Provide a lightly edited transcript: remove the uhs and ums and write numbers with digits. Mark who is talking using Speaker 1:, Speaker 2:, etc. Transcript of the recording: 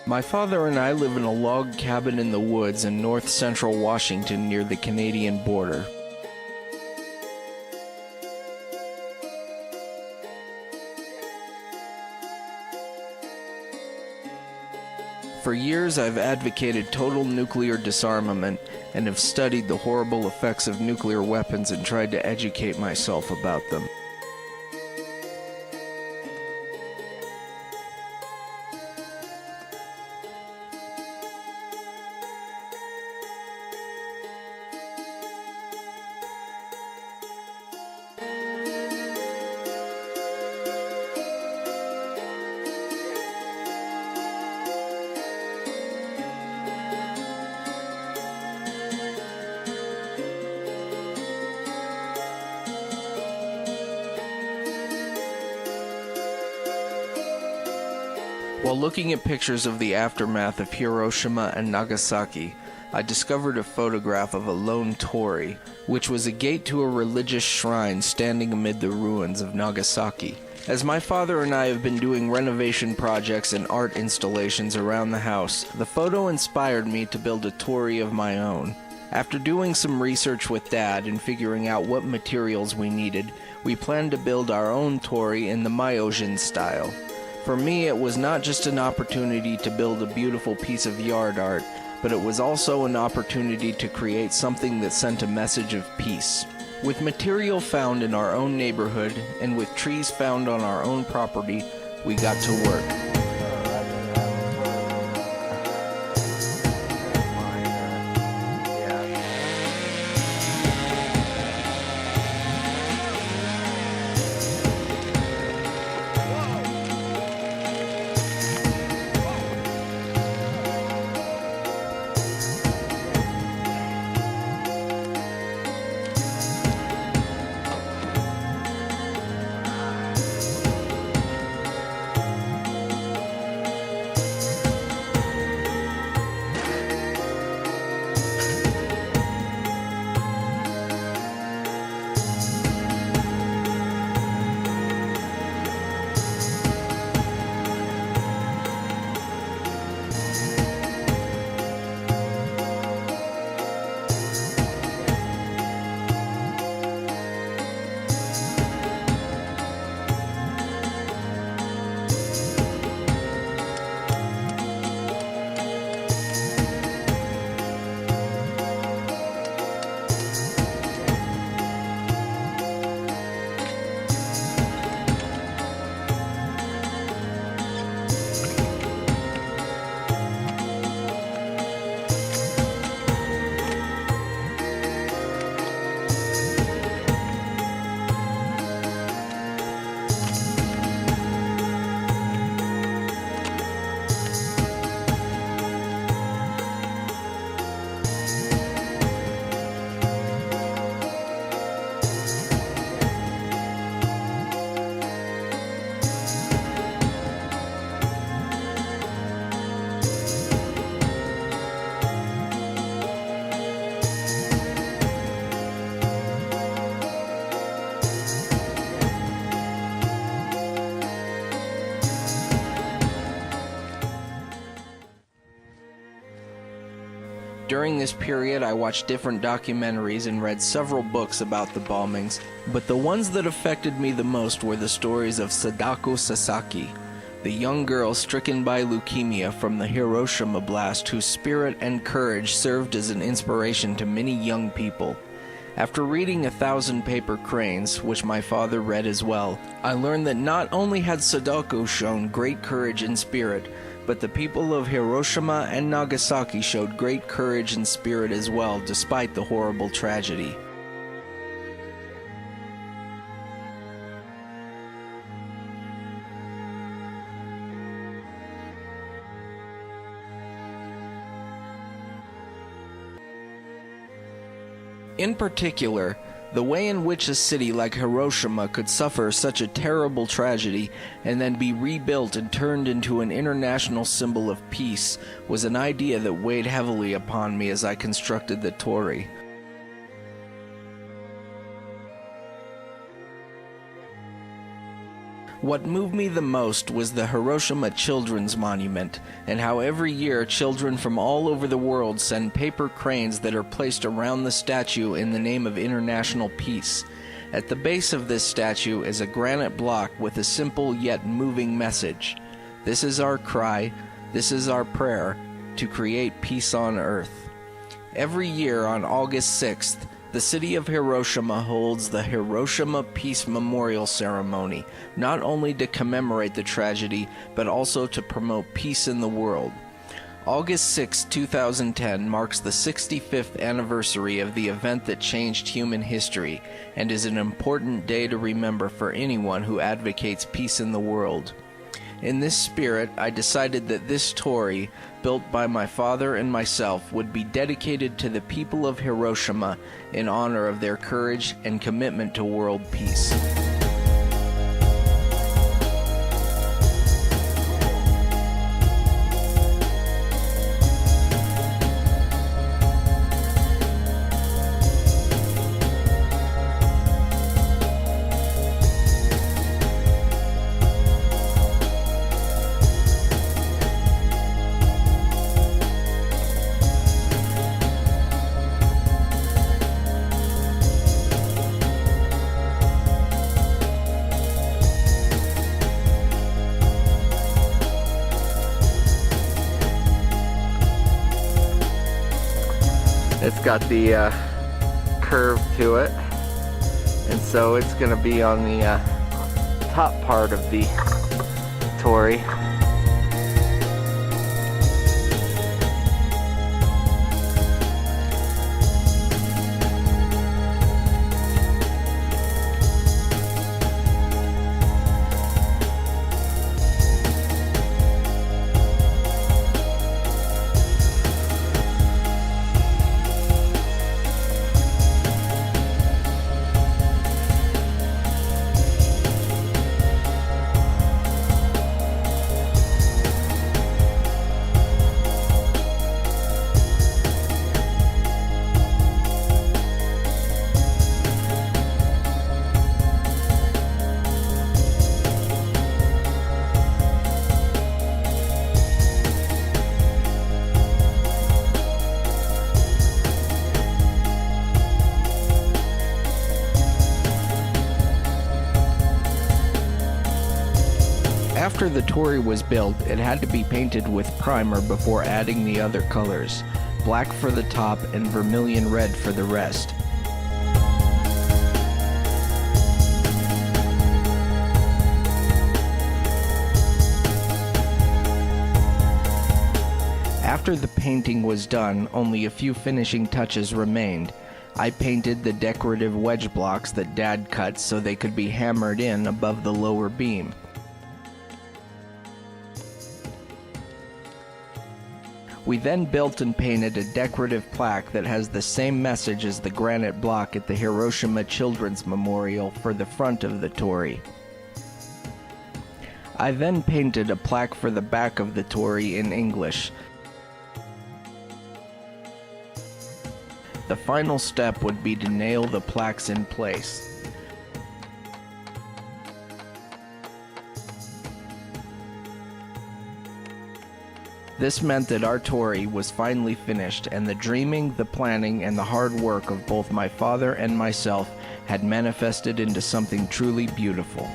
Speaker 1: My father and I live in a log cabin in the woods in north-central Washington near the Canadian border. For years, I've advocated total nuclear disarmament and have studied the horrible effects of nuclear weapons and tried to educate myself about them. While looking at pictures of the aftermath of Hiroshima and Nagasaki, I discovered a photograph of a lone Torii, which was a gate to a religious shrine standing amid the ruins of Nagasaki. As my father and I have been doing renovation projects and art installations around the house, the photo inspired me to build a Torii of my own. After doing some research with Dad and figuring out what materials we needed, we planned to build our own Torii in the Myojin style. For me, it was not just an opportunity to build a beautiful piece of yard art, but it was also an opportunity to create something that sent a message of peace. With material found in our own neighborhood, and with trees found on our own property, we got to work. During this period, I watched different documentaries and read several books about the bombings, but the ones that affected me the most were the stories of Sadako Sasaki, the young girl stricken by leukemia from the Hiroshima blast whose spirit and courage served as an inspiration to many young people. After reading 1,000 Paper Cranes, which my father read as well, I learned that not only had Sadako shown great courage and spirit, but the people of Hiroshima and Nagasaki showed great courage and spirit as well, despite the horrible tragedy. In particular, the way in which a city like Hiroshima could suffer such a terrible tragedy and then be rebuilt and turned into an international symbol of peace was an idea that weighed heavily upon me as I constructed the Torii. What moved me the most was the Hiroshima Children's Monument, and how every year children from all over the world send paper cranes that are placed around the statue in the name of international peace. At the base of this statue is a granite block with a simple yet moving message. This is our cry, this is our prayer, to create peace on earth. Every year on August 6th, the city of Hiroshima holds the Hiroshima Peace Memorial Ceremony, not only to commemorate the tragedy, but also to promote peace in the world. August 6, 2010 marks the 65th anniversary of the event that changed human history, and is an important day to remember for anyone who advocates peace in the world. In this spirit, I decided that this Torii, built by my father and myself, would be dedicated to the people of Hiroshima in honor of their courage and commitment to world peace. It's got the curve to it, and so it's going to be on the top part of the Torii. After the Torii was built, it had to be painted with primer before adding the other colors, black for the top and vermilion red for the rest. After the painting was done, only a few finishing touches remained. I painted the decorative wedge blocks that Dad cut so they could be hammered in above the lower beam. We then built and painted a decorative plaque that has the same message as the granite block at the Hiroshima Children's Memorial for the front of the Torii. I then painted a plaque for the back of the Torii in English. The final step would be to nail the plaques in place. This meant that our Torii was finally finished, and the dreaming, the planning, and the hard work of both my father and myself had manifested into something truly beautiful.